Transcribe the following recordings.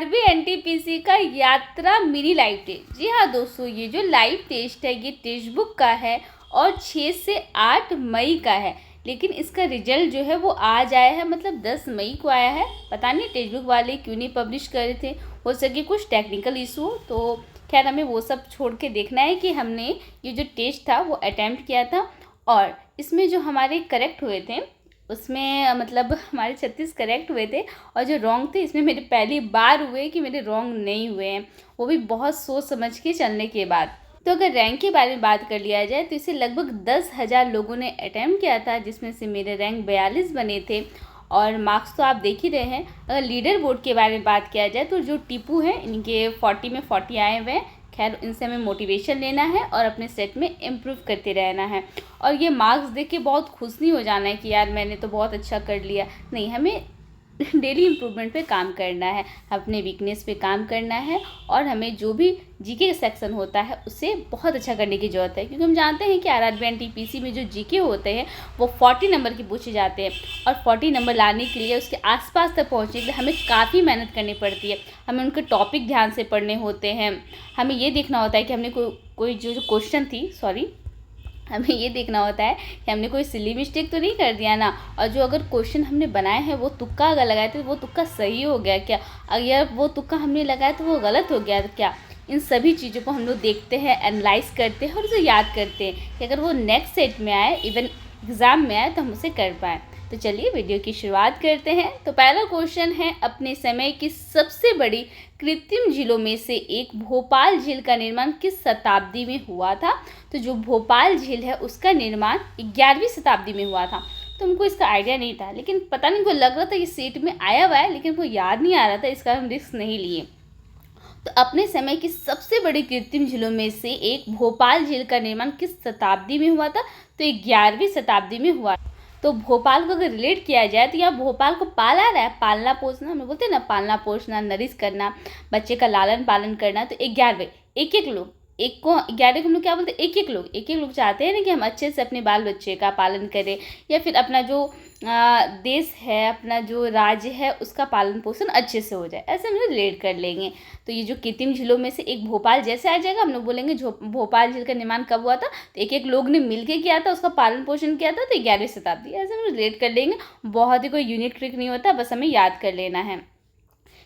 RRB NTPC का यात्रा mini live test. जी हाँ दोस्तों, ये जो लाइव टेस्ट है ये टेक्स्ट बुक का है और 6 से 8 मई का है। लेकिन इसका रिजल्ट जो है वो आज आया है, मतलब 10 मई को आया है। पता नहीं टेक्स्ट बुक वाले क्यों नहीं पब्लिश कर रहे थे, हो सके कुछ टेक्निकल इशू हो। तो खैर हमें वो सब छोड़ के देखना है कि हमने ये जो टेस्ट था वो अटैम्प्ट किया था और इसमें जो हमारे करेक्ट हुए थे उसमें मतलब हमारे 36 करेक्ट हुए थे और जो रॉन्ग थे इसमें मेरे पहली बार हुए कि मेरे रॉन्ग नहीं हुए हैं, वो भी बहुत सोच समझ के चलने के बाद। तो अगर रैंक के बारे में बात कर लिया जाए तो इसे लगभग 10,000 लोगों ने अटैम्प्ट किया था, जिसमें से मेरे रैंक 42 बने थे और मार्क्स तो आप देख ही रहे हैं। अगर लीडर बोर्ड के बारे में बात किया जाए तो जो टीपू हैं इनके 40 में 40 आए हुए हैं। खैर इनसे हमें मोटिवेशन लेना है और अपने सेट में इम्प्रूव करते रहना है। और ये मार्क्स देख के बहुत खुश नहीं हो जाना है कि यार मैंने तो बहुत अच्छा कर लिया, नहीं, हमें डेली इम्प्रूवमेंट पे काम करना है, अपने वीकनेस पे काम करना है और हमें जो भी जीके का सेक्शन होता है उसे बहुत अच्छा करने की ज़रूरत है। क्योंकि हम जानते हैं कि आरआरबी एनटीपीसी में जो जीके होते हैं वो 40 नंबर के पूछे जाते हैं और 40 नंबर लाने के लिए उसके आसपास तक पहुंचने के लिए हमें काफ़ी मेहनत करनी पड़ती है। हमें उनके टॉपिक ध्यान से पढ़ने होते हैं, हमें ये देखना होता है कि हमने कोई जो क्वेश्चन थी हमें ये देखना होता है कि हमने कोई सिली मिस्टेक तो नहीं कर दिया ना, और जो अगर क्वेश्चन हमने बनाए हैं वो तुक्का अगर लगाए तो वो तुक्का सही हो गया क्या, अगर वो तुक्का हमने लगाया तो वो गलत हो गया क्या। इन सभी चीज़ों को हम लोग देखते हैं, एनालाइज करते हैं और उसे याद करते हैं कि अगर वो नेक्स्ट सेट में आए, इवन एग्ज़ाम में आए तो हम उसे कर पाएँ। तो चलिए वीडियो की शुरुआत करते हैं। तो पहला क्वेश्चन है, अपने समय की सबसे बड़ी कृत्रिम झीलों में से एक भोपाल झील का निर्माण किस शताब्दी में हुआ था। तो जो भोपाल झील है उसका निर्माण 11वीं शताब्दी में हुआ था। तो हमको इसका आइडिया नहीं था, लेकिन पता नहीं को लग रहा था ये सेट में आया हुआ है, लेकिन वो याद नहीं आ रहा था, इसका हम रिस्क नहीं लिए। तो अपने समय की सबसे बड़ी कृत्रिम झीलों में से एक भोपाल झील का निर्माण किस शताब्दी में हुआ था। तो 11वीं शताब्दी में हुआ। तो भोपाल को अगर रिलेट किया जाए तो यहाँ भोपाल को पाला रहा है, पालना पोसना, हम लोग बोलते हैं ना, पालना पोसना, नरिश करना, बच्चे का लालन पालन करना। तो 11वें एक लोग, एक को 11 को हम लोग क्या बोलते हैं, एक लोग चाहते हैं ना कि हम अच्छे से अपने बाल बच्चे का पालन करें या फिर अपना जो देश है, अपना जो राज्य है उसका पालन पोषण अच्छे से हो जाए, ऐसे हम लोग रिलेट कर लेंगे। तो ये जो कृत्रिम झीलों में से एक भोपाल जैसे आ जाएगा, हम लोग बोलेंगे भोपाल झील का निर्माण कब हुआ था, तो एक लोग ने मिलके किया था, उसका पालन पोषण किया था, तो 11वीं शताब्दी, ऐसे हम रिलेट कर लेंगे। बहुत ही कोई यूनिक ट्रिक नहीं होता, बस हमें याद कर लेना है।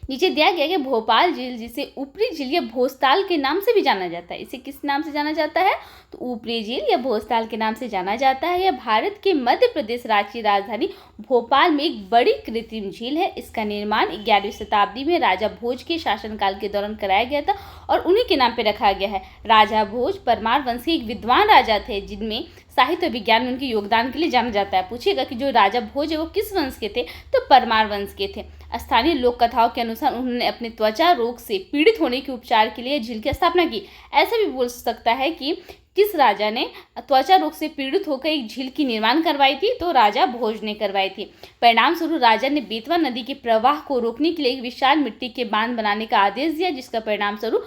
नीचे दिया गया कि भोपाल झील, जिसे ऊपरी झील या भोजताल के नाम से भी जाना जाता है, इसे किस नाम से जाना जाता है, तो ऊपरी झील या भोजताल के नाम से जाना जाता है। यह भारत के मध्य प्रदेश राज्य की राजधानी भोपाल में एक बड़ी कृत्रिम झील है। इसका निर्माण 11वीं शताब्दी में राजा भोज के शासनकाल के दौरान कराया गया था और उन्हीं के नाम पर रखा गया है। राजा भोज परमार वंश के एक विद्वान राजा थे, जिनमें साहित्य विज्ञान में उनके योगदान के लिए जाना जाता है। पूछिएगा कि जो राजा भोज है वो किस वंश के थे, तो परमार वंश के थे। स्थानीय लोक कथाओं के अनुसार उन्होंने अपने त्वचा रोग से पीड़ित होने के उपचार के लिए झील की स्थापना की। ऐसा भी बोल सकता है कि किस राजा ने त्वचा रोग से पीड़ित होकर एक झील की निर्माण करवाई थी, तो राजा भोज ने करवाई थी। परिणाम स्वरूप राजा ने बेतवा नदी के प्रवाह को रोकने के लिए एक विशाल मिट्टी के बांध बनाने का आदेश दिया, जिसका परिणाम स्वरूप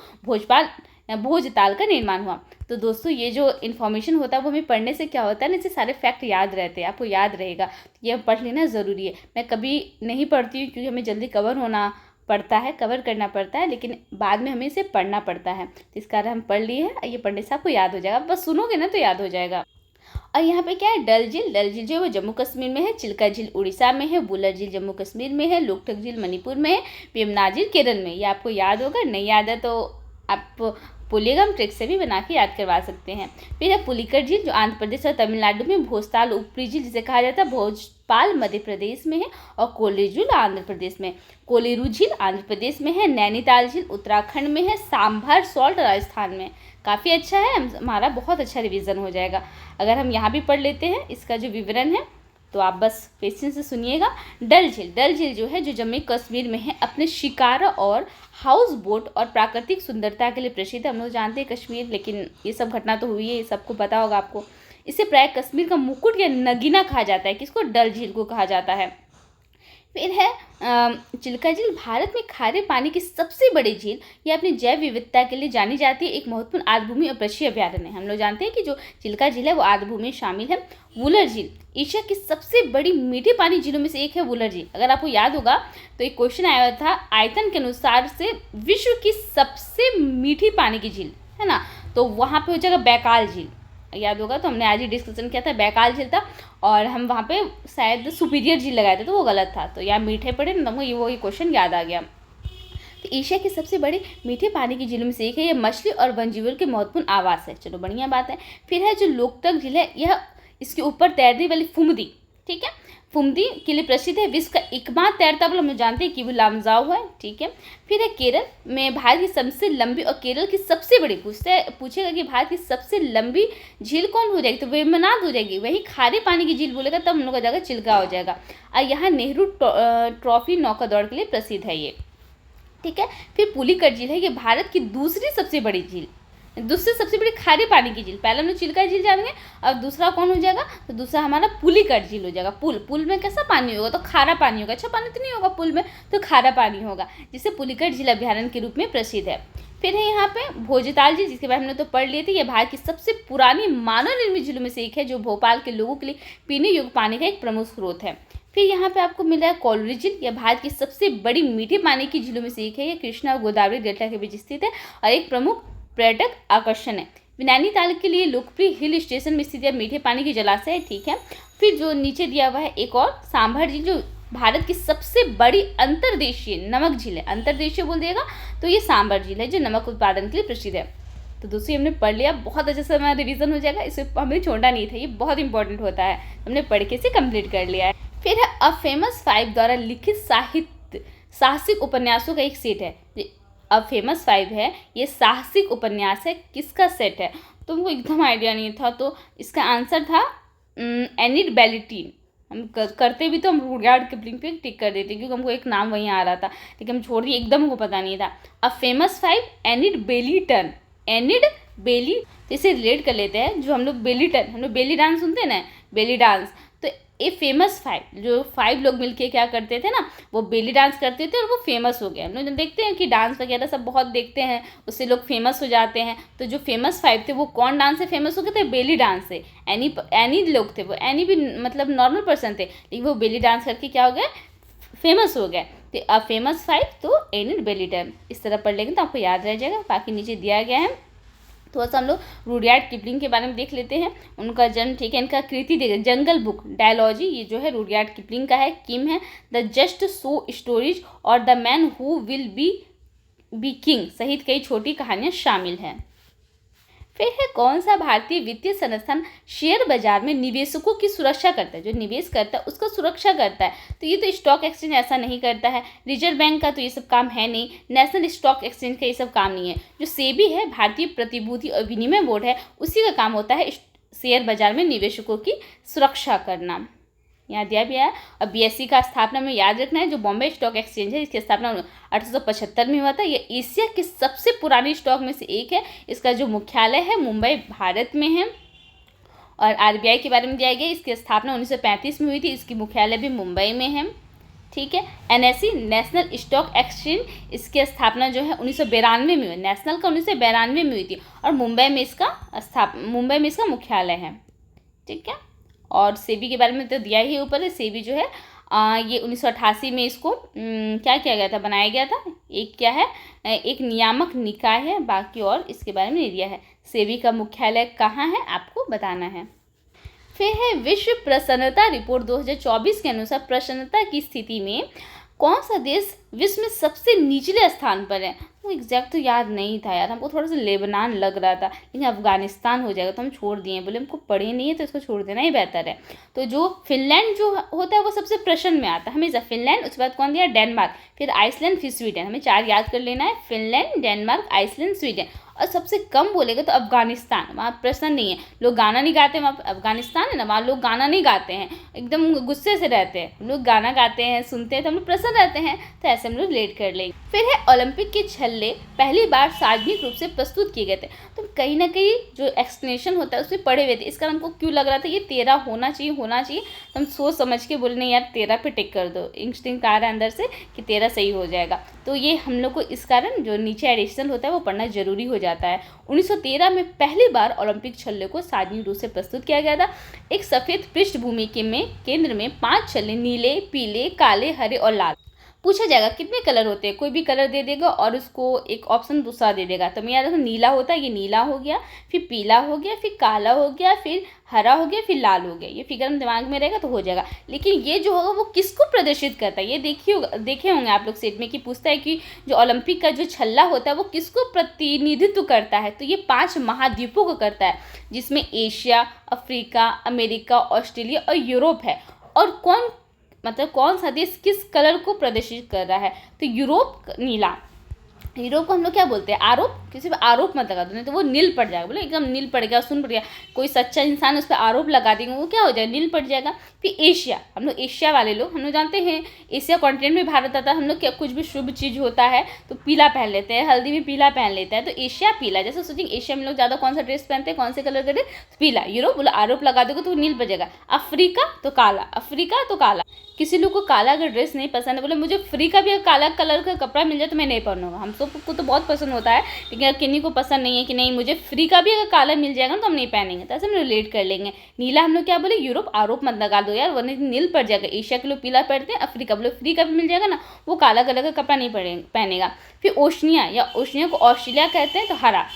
भोजताल का निर्माण हुआ। तो दोस्तों ये जो इन्फॉर्मेशन होता है वो हमें पढ़ने से क्या होता है ना, इससे सारे फैक्ट याद रहते हैं, आपको याद रहेगा, ये पढ़ लेना ज़रूरी है। मैं कभी नहीं पढ़ती हूँ क्योंकि हमें जल्दी कवर करना पड़ता है, लेकिन बाद में हमें इसे पढ़ना पड़ता है, तो इस कारण हम पढ़ लिए हैं। ये पढ़ने से आपको याद हो जाएगा, बस सुनोगे ना तो याद हो जाएगा। और यहाँ पे क्या है, डल झील जो है वो जम्मू कश्मीर में है, चिल्का झील उड़ीसा में है, बुलर झील जम्मू कश्मीर में है, लोकटक झील मणिपुर में है, वेमना झील केरल में। ये आपको याद होगा, नहीं याद है तो आप बोलिएगा, हम ट्रिक से भी बना के याद करवा सकते हैं। फिर है पुलिकर झील, जो आंध्र प्रदेश और तमिलनाडु में, भोजताल ऊपरी झील जिसे कहा जाता है, भोजपाल मध्य प्रदेश में है, और कोलेरू झील आंध्र प्रदेश में, कोलेरू झील आंध्र प्रदेश में है, नैनीताल झील उत्तराखंड में है, सांभर सॉल्ट राजस्थान में। काफ़ी अच्छा है, हमारा बहुत अच्छा रिवीजन हो जाएगा अगर हम यहाँ भी पढ़ लेते हैं इसका जो विवरण है, तो आप बस पेशेंस से सुनिएगा। डल झील जो है, जो जम्मू कश्मीर में है, अपने शिकारा और हाउस बोट और प्राकृतिक सुंदरता के लिए प्रसिद्ध है। हम लोग जानते हैं कश्मीर, लेकिन ये सब घटना तो हुई है, ये सबको पता होगा आपको। इसे प्राय कश्मीर का मुकुट या नगीना कहा जाता है, किसको, डल झील को कहा जाता है। फिर है चिल्का झील, भारत में खारे पानी की सबसे बड़ी झील, यह अपनी जैव विविधता के लिए जानी जाती है, एक महत्वपूर्ण आर्द्रभूमि और पक्षी अभ्यारण्य है। हम लोग जानते हैं कि जो चिल्का झील है वो आर्द्रभूमि में शामिल है। वुलर झील एशिया की सबसे बड़ी मीठे पानी झीलों में से एक है वुलर झील। अगर आपको याद होगा तो एक क्वेश्चन आया हुआ था आयतन के अनुसार से विश्व की सबसे मीठी पानी की झील, है ना, तो वहाँ पे हो जाएगा बैकाल झील। याद होगा तो हमने आज ही डिस्कशन किया था, बैकाल झील था और हम वहाँ पे शायद सुपीरियर झील लगाए थे तो वो गलत था, तो यहाँ मीठे पड़े ना, तो वो क्वेश्चन याद आ गया। तो एशिया के सबसे बड़े मीठे पानी की झीलों में से एक है, यह मछली और वन्यजीवों के महत्वपूर्ण आवास है। चलो बढ़िया बात है। फिर है जो लोकतक झील है, यह इसके ऊपर तैरने वाली फुमदी, ठीक है, फुमदी के लिए प्रसिद्ध है। विश्व का एकमात्र तैरता हुआ हम जानते हैं कि वो लामजाओ है, ठीक है। फिर है केरल में भारत की सबसे लंबी और केरल की सबसे बड़ी, पूछेगा कि भारत की सबसे लंबी झील कौन हो जाएगी, तो वेम्बनाड हो जाएगी। वही खारे पानी की झील बोलेगा तब हम लोग का जाएगा चिल्का हो जाएगा। और यहाँ नेहरू ट्रॉफी नौका दौड़ के लिए प्रसिद्ध है ये, ठीक है। फिर पुलिकट झील है, ये भारत की दूसरी सबसे बड़ी झील, दूसरी सबसे बड़ी खारे पानी की झील। पहले हम लोग चिल्का झील जानेंगे, अब दूसरा कौन हो जाएगा, तो दूसरा हमारा पुलिकट झील हो जाएगा। पुल में कैसा पानी होगा, तो खारा पानी होगा, अच्छा पानी तो नहीं होगा पुल में, तो खारा पानी होगा, जिसे पुलिकट झील अभ्यारण्य के रूप में प्रसिद्ध है। फिर है यहाँ पे भोजताल झील, जिसके बारे में हमने तो पढ़ लिए थे। यह भारत की सबसे पुरानी मानव निर्मित झीलों में से एक है, जो भोपाल के लोगों के लिए पीने योग्य पानी का एक प्रमुख स्रोत है। फिर यहाँ पे आपको मिल रहा है कोलरी झील, यह भारत की सबसे बड़ी मीठे पानी की झीलों में से एक है। यह कृष्णा और गोदावरी डेल्टा के बीच स्थित है और एक प्रमुख पर्यटक आकर्षण है। नैनीताल के लिए लोकप्रिय हिल स्टेशन में स्थित मीठे पानी की जलाशय है, ठीक है। फिर जो नीचे दिया हुआ है एक और सांभर झील, जो भारत की सबसे बड़ी अंतर्देशीय नमक झील है। अंतर्देशीय बोल दिएगा तो ये सांभर झील है, जो नमक उत्पादन के लिए प्रसिद्ध है। तो दोस्तों हमने पढ़ लिया, बहुत अच्छे से हमारा रिवीजन हो जाएगा, इसे हमें छोड़ना नहीं था, ये बहुत इंपॉर्टेंट होता है, हमने पढ़ के इसे कंप्लीट कर लिया है। फिर है अ फेमस 5 द्वारा लिखित साहसिक उपन्यासों का एक सेट है। अब फेमस 5 है, ये साहसिक उपन्यास है, किसका सेट है, तो हमको एकदम आइडिया नहीं था, तो इसका आंसर था एनिड बेलीटीन। हम करते भी तो हम रुडयार्ड किपलिंग पे टिक कर देते, क्योंकि हमको एक नाम वहीं आ रहा था, लेकिन हम छोड़ दिए, एकदम हमको पता नहीं था। अब फेमस 5 एनिड बेलीटन, एनिड बेली, तो इसे रिलेट कर लेते हैं। जो हम लोग बेलीटन, हम लोग बेली डांस सुनते हैं ना, बेली डांस, तो ये फेमस 5, जो 5 लोग मिलके क्या करते थे ना, वो बेली डांस करते थे और वो फेमस हो गए। हम लोग देखते हैं कि डांस वगैरह सब बहुत देखते हैं, उससे लोग फेमस हो जाते हैं। तो जो फेमस 5 थे वो कौन डांस से फेमस हो गए थे, बेली डांस से। एनी लोग थे, वो एनी भी मतलब नॉर्मल पर्सन थे, लेकिन वो बेली डांस करके क्या हो गए, फेमस हो गए। तो अब फेमस 5 तो एनिड बेलीटन, इस तरह पढ़ लेंगे तो आपको याद रह जाएगा। बाकी नीचे दिया गया है, थोड़ा सा हम लोग रुडयार्ड किपलिंग के बारे में देख लेते हैं, उनका जन्म, ठीक है। इनका कृति देखिए, जंगल बुक, डायलॉजी, ये जो है रुडयार्ड किपलिंग का है। किम है, द जस्ट सो स्टोरीज और the man who will be king सहित कई छोटी कहानियाँ शामिल हैं। फिर है कौन सा भारतीय वित्तीय संस्थान शेयर बाजार में निवेशकों की सुरक्षा करता है, जो निवेश करता है उसका सुरक्षा करता है। तो ये तो स्टॉक एक्सचेंज ऐसा नहीं करता है, रिजर्व बैंक का तो ये सब काम है नहीं, नेशनल स्टॉक एक्सचेंज का ये सब काम नहीं है। जो सेबी है, भारतीय प्रतिभूति और विनिमय बोर्ड है, उसी का काम होता है शेयर बाजार में निवेशकों की सुरक्षा करना। यहाँ दिया भी है। और बीएसई का स्थापना में याद रखना है, जो बॉम्बे स्टॉक एक्सचेंज है, इसकी स्थापना 1875 में हुआ था। ये एशिया की सबसे पुरानी स्टॉक में से एक है। इसका जो मुख्यालय है मुंबई भारत में है। और आरबीआई के बारे में दिया गया, इसकी स्थापना 1935 में हुई थी, इसकी मुख्यालय भी मुंबई में है, ठीक है। एनएसई नेशनल स्टॉक एक्सचेंज, इसकी स्थापना जो है 1992 में हुई, नेशनल का 1992 में हुई थी, और मुंबई में इसका मुख्यालय है, ठीक है। और सेबी के बारे में तो दिया ही ऊपर है। सेबी जो है ये 1988 में इसको क्या किया गया था, बनाया गया था। एक क्या है, एक नियामक निकाय है, बाकी और इसके बारे में नहीं दिया है। सेबी का मुख्यालय कहाँ है आपको बताना है। फिर है विश्व प्रसन्नता रिपोर्ट 2024 के अनुसार प्रसन्नता की स्थिति में कौन सा देश विश्व में सबसे निचले स्थान पर है। वो एग्जैक्ट तो याद नहीं था यार, हमको थोड़ा सा लेबनान लग रहा था, लेकिन अफगानिस्तान हो जाएगा, तो हम छोड़ दिए, बोले हमको पढ़े नहीं है तो इसको छोड़ देना ही बेहतर है। तो जो फिनलैंड जो होता है वो सबसे प्रश्न में आता है हमेशा, फिनलैंड, उसके बाद कौन दिया, डेनमार्क, फिर आइसलैंड, फिर स्वीडन। हमें 4 याद कर लेना है, फिनलैंड, डेनमार्क, आइसलैंड, स्वीडन। और सबसे कम बोलेगा तो अफगानिस्तान, वहाँ प्रश्न नहीं है, लोग गाना नहीं गाते, वहाँ अफगानिस्तान है ना, वहाँ लोग गाना नहीं गाते हैं, एकदम गुस्से से रहते हैं। लोग गाना गाते हैं, सुनते हैं तो हम लोग प्रसन्न रहते हैं, तो ऐसे हम लोग रिलेट कर लेंगे। फिर है ओलंपिक के छल्ले पहली बार सार्वजनिक रूप से प्रस्तुत किए गए थे। तो कहीं ना कहीं जो एक्सप्लेनेशन होता है उसमें पढ़े हुए थे, इसका हमको क्यों लग रहा था ये 13 होना चाहिए, तो हम सोच समझ के बोले नहीं यार 13 पे टिक कर दो, इंस्टिंक्ट आ रहा है अंदर से कि 13 सही हो जाएगा। तो ये हम लोग को इस कारण जो नीचे एडिशनल होता है वो पढ़ना जरूरी हो जाता है। जाता है। 1913 में पहली बार ओलंपिक छल्ले को सार्वजनिक रूप से प्रस्तुत किया गया था। एक सफ़ेद पृष्ठभूमि के में केंद्र में 5 छल्ले नीले, पीले, काले, हरे और लाल। पूछा जाएगा कितने कलर होते हैं, कोई भी कलर दे देगा और उसको एक ऑप्शन दूसरा दे देगा। तो मैं याद रखो नीला होता है, ये नीला हो गया, फिर पीला हो गया, फिर काला हो गया, फिर हरा हो गया, फिर लाल हो गया। ये फिगर हम दिमाग में रहेगा तो हो जाएगा। लेकिन ये जो होगा वो किसको प्रदर्शित करता है, ये देखे होंगे आप लोग सेट में कि पूछता है कि जो ओलंपिक का जो छल्ला होता है वो किसको प्रतिनिधित्व करता है। तो ये 5 महाद्वीपों को करता है, जिसमें एशिया, अफ्रीका, अमेरिका, ऑस्ट्रेलिया और यूरोप है। और कौन सा देश किस कलर को प्रदर्शित कर रहा है। तो यूरोप नीला, यूरोप को हम लोग क्या बोलते हैं, आरोप। किसी पर आरोप मत लगा दो, नहीं तो वो नील पड़ जाएगा। बोले एकदम नील पड़ गया, सुन पड़ गया, कोई सच्चा इंसान उस पर आरोप लगा देंगे वो क्या हो जाएगा, नील पड़ जाएगा। फिर एशिया, हम लोग एशिया वाले लोग, हम लोग जानते हैं एशिया कॉन्टिनेंट में भारत आता है। हम लोग क्या कुछ भी शुभ चीज़ होता है तो पीला पहन लेते हैं, हल्दी भी पीला पहन लेते हैं। तो एशिया पीला, जैसे सोचेंगे एशिया में लोग ज़्यादा कौन सा ड्रेस पहनते हैं, कौन से कलर का ड्रेस, पीला। यूरोप बोला आरोप लगा दोगे तो नील पड़ जाएगा। अफ्रीका तो काला, अफ्रीका तो काला। किसी लोग को काला अगर ड्रेस नहीं पसंद है, बोले मुझे फ्री का भी काला कलर का कपड़ा मिल जाए तो मैं नहीं पहनूंगा। हम सबको तो बहुत पसंद होता है, लेकिन अगर किन्हीं को पसंद नहीं है कि नहीं मुझे फ्री का भी अगर काला मिल जाएगा तो हम नहीं पहनेंगे, तो ऐसे हम रिलेट कर लेंगे। नीला हम लोग क्या बोले, यूरोप, आरोप मत लगा दो यार वरना नील पड़ जाएगा। एशिया के लोग पीला पहनते हैं, अफ्रीका बोले फ्री का भी मिल जाएगा ना, वो काला कलर का कपड़ा नहीं पहनेगा। फिर ओशनिया, या ओशनिया को ऑस्ट्रेलिया कहते हैं, तो हरा।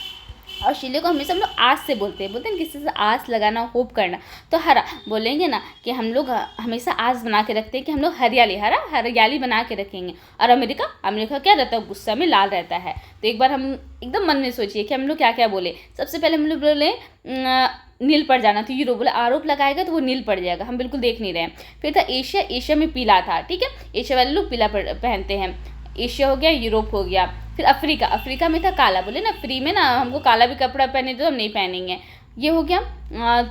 ऑस्ट्रेलिया को हमेशा हम लोग आस से बोलते हैं किसी से आस लगाना, होप करना। तो हरा बोलेंगे ना कि हम लोग हमेशा आस बना के रखते हैं कि हम लोग हरियाली बना के रखेंगे। और अमेरिका क्या रहता है, गुस्सा में लाल रहता है। तो एक बार हम एकदम मन में सोचिए कि हम लोग क्या क्या बोले। सबसे पहले हम लोग बोले नील पड़ जाना, तो यूरोप बोले आरोप लगाएगा तो वो नील पड़ जाएगा, हम बिल्कुल देख नहीं रहे हैं। फिर था एशिया में पीला था, ठीक है, एशिया वाले लोग पीला पहनते हैं। एशिया हो गया, यूरोप हो गया। फिर अफ्रीका में था काला, बोले ना फ्री में ना हमको काला भी कपड़ा पहने दो, हम नहीं पहनेंगे। ये हो गया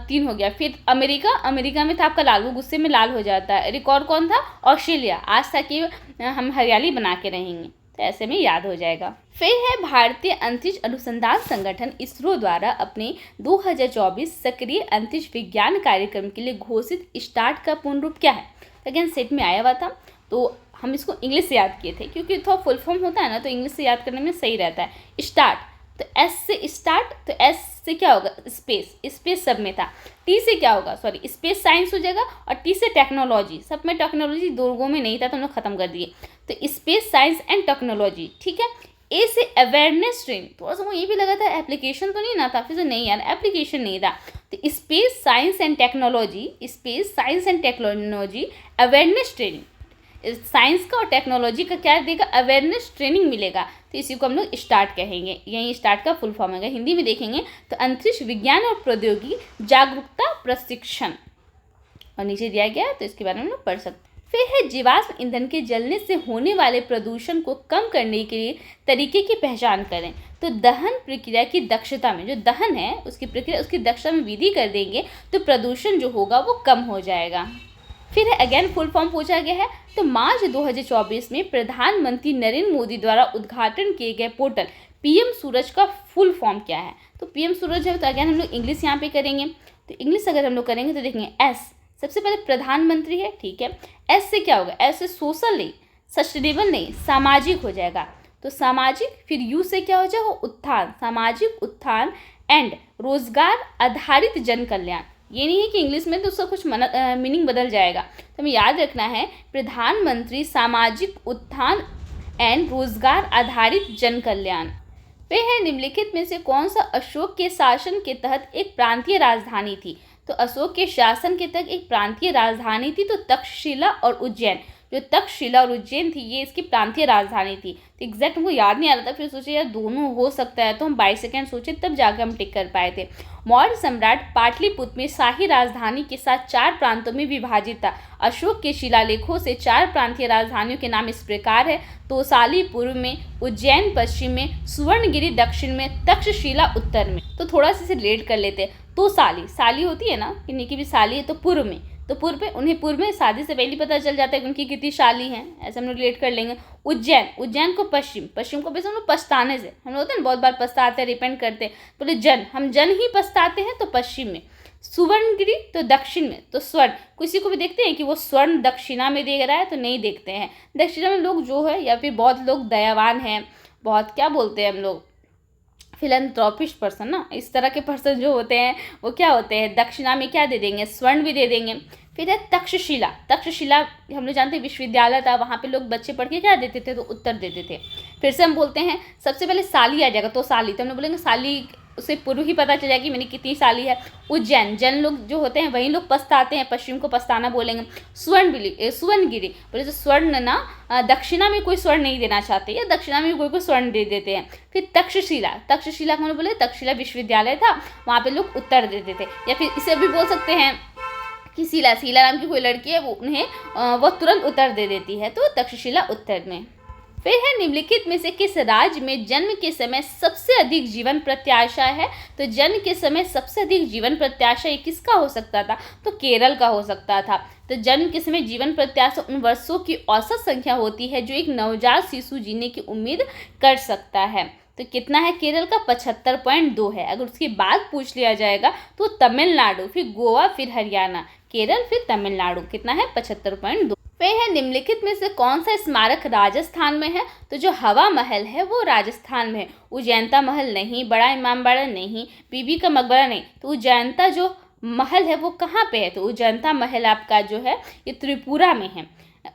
3 हो गया। फिर अमेरिका में था आपका लाल, वो गुस्से में लाल हो जाता है। रिकॉर्ड कौन था, ऑस्ट्रेलिया, आज था कि हम हरियाली बना के रहेंगे, तो ऐसे में याद हो जाएगा। फिर है भारतीय अंतरिक्ष अनुसंधान संगठन इसरो द्वारा अपने 2024 सक्रिय अंतरिक्ष विज्ञान कार्यक्रम के लिए घोषित स्टार्ट का पूर्ण रूप क्या है। अगेन सेट में आया हुआ था, तो हम इसको इंग्लिश से याद किए थे क्योंकि थोड़ा फुल फॉर्म होता है ना, तो इंग्लिश से याद करने में सही रहता है। स्टार्ट, तो एस से स्टार्ट, तो एस से क्या होगा, स्पेस सब में था। टी से क्या होगा, स्पेस साइंस हो जाएगा। और टी से टेक्नोलॉजी, सब में टेक्नोलॉजी, 2 में नहीं था तो हम लोग खत्म कर दिए। तो स्पेस साइंस एंड टेक्नोलॉजी, ठीक है। ए से अवेयरनेस ट्रेन, थोड़ा सा वो ये भी लगा था एप्लीकेशन तो नहीं ना था, फिर से नहीं यार एप्लीकेशन नहीं था। तो space science and technology awareness training, science का और टेक्नोलॉजी का क्या देगा, अवेयरनेस ट्रेनिंग मिलेगा। तो इसी को हम लोग स्टार्ट कहेंगे, यही स्टार्ट का फुल फॉर्म है। हिंदी में देखेंगे तो अंतरिक्ष विज्ञान और प्रौद्योगिकी जागरूकता प्रशिक्षण, और नीचे दिया गया है तो इसके बारे में हम लोग पढ़ सकते हैं। फिर है जीवाश्म ईंधन के जलने से होने वाले प्रदूषण को कम करने के लिए तरीके की पहचान करें। तो दहन प्रक्रिया की दक्षता में, जो दहन है उसकी प्रक्रिया, उसकी दक्षता में वृद्धि कर देंगे तो प्रदूषण जो होगा वो कम हो जाएगा। फिर है अगेन फुल फॉर्म पूछा गया है, तो मार्च 2024 में प्रधानमंत्री नरेंद्र मोदी द्वारा उद्घाटन किए गए पोर्टल पीएम सूरज का फुल फॉर्म क्या है। तो पीएम सूरज है, तो अगेन हम लोग इंग्लिश यहाँ पे करेंगे। तो इंग्लिश अगर हम लोग करेंगे तो देखेंगे एस, सबसे पहले प्रधानमंत्री है, ठीक है। एस से क्या होगा, एस से सोशल नहीं, सस्टेनेबल नहीं, सामाजिक हो जाएगा, तो सामाजिक। फिर यू से क्या हो जाएगा, उत्थान, सामाजिक उत्थान एंड रोजगार आधारित जन कल्याण। ये नहीं है कि इंग्लिश में तो उसका कुछ मीनिंग बदल जाएगा, तो हमें याद रखना है प्रधानमंत्री सामाजिक उत्थान एंड रोजगार आधारित जन कल्याण। वे है निम्नलिखित में से कौन सा अशोक के शासन के तहत एक प्रांतीय राजधानी थी। तो अशोक के शासन के तहत एक प्रांतीय राजधानी थी तो तक्षशिला और उज्जैन। जो तक्षशिला और उज्जैन थी ये इसकी प्रांतीय राजधानी थी। तो एग्जैक्ट हमको याद नहीं आ रहा था, फिर सोचे यार दोनों हो सकता है, तो हम 22 सेकेंड सोचे तब जाकर हम टिक कर पाए थे। मौर्य सम्राट पाटलिपुत्र में शाही राजधानी के साथ 4 प्रांतों में विभाजित था। अशोक के शिलालेखों से 4 प्रांतीय राजधानियों के नाम इस प्रकार है, तोसाली पूर्व में, उज्जैन पश्चिम में, सुवर्णगिरी दक्षिण में, तक्षशिला उत्तर में। तो थोड़ा सा इसे रिलेट कर लेते हैं। तो साली होती है ना, किन्हीं की भी साली है, तो पूर्व में, तो उन्हें पूर्व में शादी से पहले पता चल जाता है कि उनकी कितनी शाली हैं, ऐसे हम लोग रिलेट कर लेंगे। उज्जैन को पश्चिम को हम लोग पछताने से, हम लोग होते हैं ना बहुत बार पछताते हैं, रिपेंट करते हैं, बोले हम जन ही पछताते हैं, तो पश्चिम में। सुवर्णगिरी तो दक्षिण में, तो स्वर्ण, किसी को भी देखते हैं कि वो स्वर्ण दक्षिणा में देख रहा है, तो नहीं देखते हैं। दक्षिणा में लोग जो है या फिर बहुत लोग दयावान हैं, बहुत क्या बोलते हैं हम लोग, फिलैंथ्रोपिस्ट पर्सन ना, इस तरह के पर्सन जो होते हैं वो क्या होते हैं, दक्षिणा में क्या दे देंगे, स्वर्ण भी दे देंगे। फिर है तक्षशिला। तक्षशिला हम लोग जानते हैं विश्वविद्यालय था, वहाँ पे लोग बच्चे पढ़ के क्या देते थे, तो उत्तर देते थे। फिर से हम बोलते हैं सबसे पहले साली आ जाएगा, तो साली, तो हम लोग बोलेंगे साली, उसे पूर्व ही पता चल जाएगी मैंने कितनी साली है। उज्जैन, जैन लोग जो होते हैं वही लोग पछताते हैं, पश्चिम को पछताना बोलेंगे। सुवर्णगिरी बोले तो स्वर्ण ना, दक्षिणा में कोई स्वर्ण नहीं देना चाहते, या दक्षिणा में कोई स्वर्ण दे देते हैं। फिर तक्षशिला, तक्षशिला को बोले तक्षशिला विश्वविद्यालय था, वहाँ पे लोग उत्तर देते थे। या फिर इसे भी बोल सकते हैं कि शीला, शीला नाम की कोई लड़की है, वो उन्हें वो तुरंत उत्तर दे देती है, तो तक्षशिला उत्तर में। फिर है निम्नलिखित में से किस राज्य में जन्म के समय सबसे अधिक जीवन प्रत्याशा है, तो जन्म के समय सबसे अधिक जीवन प्रत्याशा ये किसका हो सकता था, तो केरल का हो सकता था। तो जन्म के समय जीवन प्रत्याशा उन वर्षों की औसत संख्या होती है जो एक नवजात शिशु जीने की उम्मीद कर सकता है। तो कितना है केरल का, 75.2 है। अगर उसके बाद पूछ लिया जाएगा तो तमिलनाडु, फिर गोवा, फिर हरियाणा, केरल फिर तमिलनाडु, कितना है 75.2। फिर है निम्नलिखित में से कौन सा स्मारक राजस्थान में है, तो जो हवा महल है वो राजस्थान में है। उज्जैनता महल नहीं, बड़ा इमामबाड़ा नहीं, बीबी का मकबरा नहीं, तो उज्जैनता जो महल है वो कहाँ पे है, तो उज्जैनता महल आपका जो है ये त्रिपुरा में है।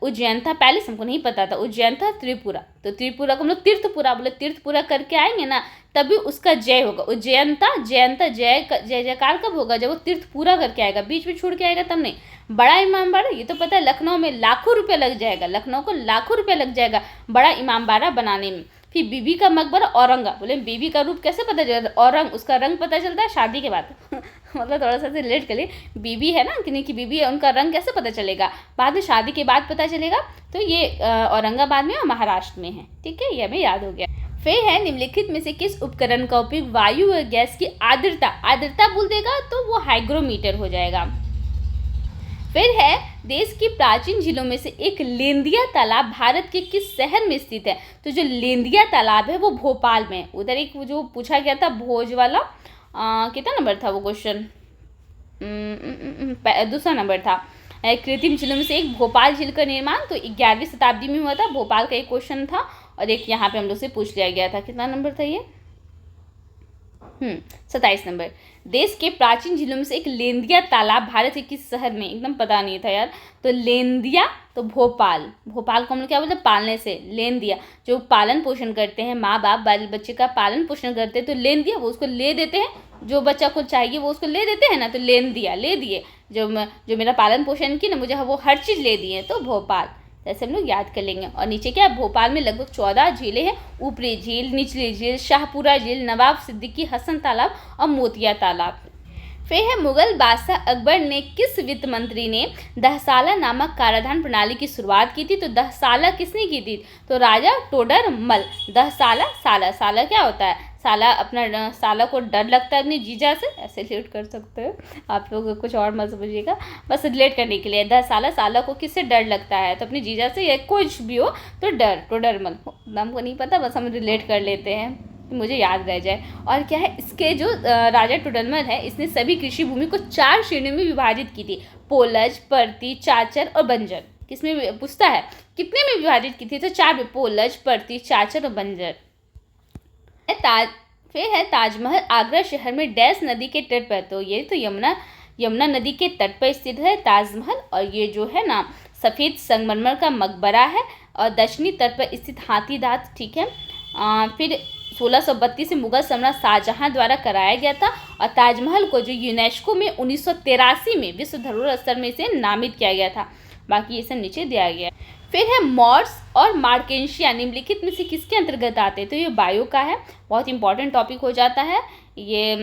उज्जैनता पैलेस हमको नहीं पता था, उज्जैनता त्रिपुरा, तो त्रिपुरा को हम लोग तीर्थपुरा बोले, तीर्थपुरा करके आएंगे ना तभी उसका जय होगा। उज्जैनता, जयंता, जय जयकार कब होगा, जब वो तीर्थपुरा करके आएगा, बीच में छोड़ के आएगा तब नहीं। बड़ा इमामबाड़ा ये तो पता है, लखनऊ में लाखों रुपये लग जाएगा, लखनऊ को लाखों रुपये लग जाएगा बड़ा इमामबाड़ा बनाने में। फिर बीबी का मकबरा औरंगा, बोले बीबी का रूप कैसे पता चलता है, औरंग, उसका रंग पता चलता है शादी के बाद मतलब थोड़ा सा रिलेट करिए, बीबी है ना, कि बीबी है, उनका रंग कैसे पता चलेगा, बाद में शादी के बाद पता चलेगा। तो ये औरंगाबाद में और महाराष्ट्र में है, ठीक है, ये हमें याद हो गया। फिर है निम्नलिखित में से किस उपकरण का उपयोग वायु व गैस की आर्द्रता बोल देगा तो वो हाइग्रोमीटर हो जाएगा। फिर है देश की प्राचीन झीलों में से एक लेंदिया तालाब भारत के किस शहर में स्थित है, तो जो लेंदिया तालाब है वो भोपाल में है। उधर एक जो पूछा गया था भोज वाला, कितना नंबर था वो क्वेश्चन, दूसरा नंबर था। कृत्रिम झीलों में से एक भोपाल झील का निर्माण तो 11वीं शताब्दी में हुआ था, भोपाल का एक क्वेश्चन था, और एक यहाँ पे हम लोग से पूछ लिया गया था, कितना नंबर था ये, 27 नंबर। देश के प्राचीन झीलों में से एक लेंदिया तालाब भारत के किस शहर में, एकदम पता नहीं था यार, तो लेंदिया, तो भोपाल, भोपाल को हम लोग क्या बोलते हैं, पालने से, लेंदिया, जो पालन पोषण करते हैं, माँ बाप बाल बच्चे का पालन पोषण करते हैं, तो लेंदिया वो उसको ले देते हैं, जो बच्चा को चाहिए वो उसको ले देते हैं ना, तो लेंदिया, ले दिए, जो मेरा पालन पोषण की ना, मुझे वो हर चीज़ ले दिए, तो भोपाल, ऐसे हम लोग याद कर लेंगे। और नीचे क्या, भोपाल में लगभग 14 झीलें हैं, ऊपरी झील, निचली झील, शाहपुरा झील, नवाब सिद्दीकी हसन तालाब और मोतिया तालाब। फिर है मुगल बादशाह अकबर ने किस वित्त मंत्री ने दहसाला नामक कराधान प्रणाली की शुरुआत की थी, तो दहसाला किसने की थी, तो राजा टोडर मल। दहसाला, साला, साला क्या होता है, साला, अपना साला को डर लगता है अपनी जीजा से, ऐसे रिलेट कर सकते हो आप लोग, कुछ और मत समझिएगा, बस रिलेट करने के लिए। दहसाला, साला को किससे डर लगता है, तो अपनी जीजा से, या कुछ भी हो तो डर, टोडर मल, नाम को नहीं पता, बस हम रिलेट कर लेते हैं, मुझे याद रह जाए। और क्या है, इसके जो राजा टोडरमल है, इसने सभी कृषि भूमि को 4 श्रेणियों में विभाजित की थी, पोलज, परती, चाचर और बंजर। किसमें पूछता है, कितने में विभाजित की थी, तो 4 में, पोलज, परती, चाचर और बंजर। फिर है ताजमहल आगरा शहर में डैश नदी के तट पर, तो ये तो यमुना नदी के तट पर स्थित है ताजमहल, और ये जो है ना सफ़ेद संगमरमर का मकबरा है, और दक्षिणी तट पर स्थित हाथीदांत, ठीक है। फिर 1632 से मुगल सम्राट शाहजहां द्वारा कराया गया था, और ताजमहल को जो यूनेस्को में 1983 में विश्व धरोहर स्थल में इसे नामित किया गया था। बाकी ये सब नीचे दिया गया है। फिर है मॉर्स और मार्केशिया निम्नलिखित में से किसके अंतर्गत आते हैं, तो ये बायो का है, बहुत इंपॉर्टेंट टॉपिक हो जाता है ये,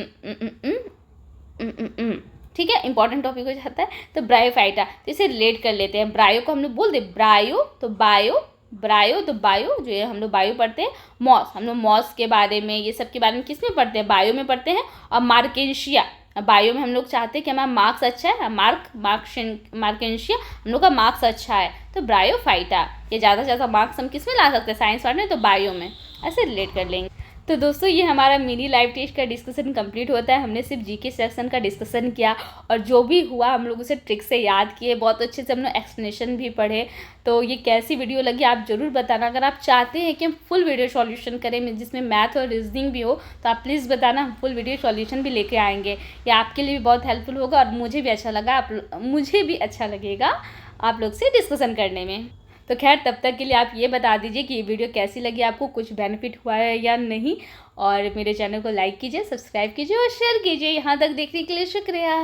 ठीक है, इंपॉर्टेंट टॉपिक हो जाता है। तो ब्रायोफाइटा, तो इसे रिलेट कर लेते हैं। ब्रायो को हम लोग बोल दे ब्रायो, तो बायो, ब्रायो तो बायो, जो है हम लोग बायो पढ़ते हैं। मॉस, हम लोग मॉस के बारे में, ये सब के बारे में किस में पढ़ते हैं, बायो में पढ़ते हैं। और मार्केशिया, बायो में हम लोग चाहते हैं कि हमारा मार्क्स अच्छा है, मार्केशिया हम लोग का मार्क्स अच्छा है, तो ब्रायोफाइटा, ये ज़्यादा से ज़्यादा मार्क्स हम किस में ला सकते हैं, साइंस वाले में, तो बायो में, ऐसे रिलेट कर लेंगे। तो दोस्तों ये हमारा मिनी लाइव टेस्ट का डिस्कशन कंप्लीट होता है। हमने सिर्फ जीके सेक्शन का डिस्कशन किया और जो भी हुआ हम लोग उसे ट्रिक से याद किए, बहुत अच्छे से हमने एक्सप्लेनेशन भी पढ़े। तो ये कैसी वीडियो लगी आप ज़रूर बताना। अगर आप चाहते हैं कि हम फुल वीडियो सॉल्यूशन करें जिसमें मैथ और रीजनिंग भी हो तो आप प्लीज़ बताना, हम फुल वीडियो सॉल्यूशन भी लेके आएंगे। ये आपके लिए भी बहुत हेल्पफुल होगा और मुझे भी अच्छा लगा, मुझे भी अच्छा लगेगा आप लोग से डिस्कशन करने में। तो खैर तब तक के लिए आप ये बता दीजिए कि ये वीडियो कैसी लगी, आपको कुछ बेनिफिट हुआ है या नहीं। और मेरे चैनल को लाइक कीजिए, सब्सक्राइब कीजिए और शेयर कीजिए। यहाँ तक देखने के लिए शुक्रिया।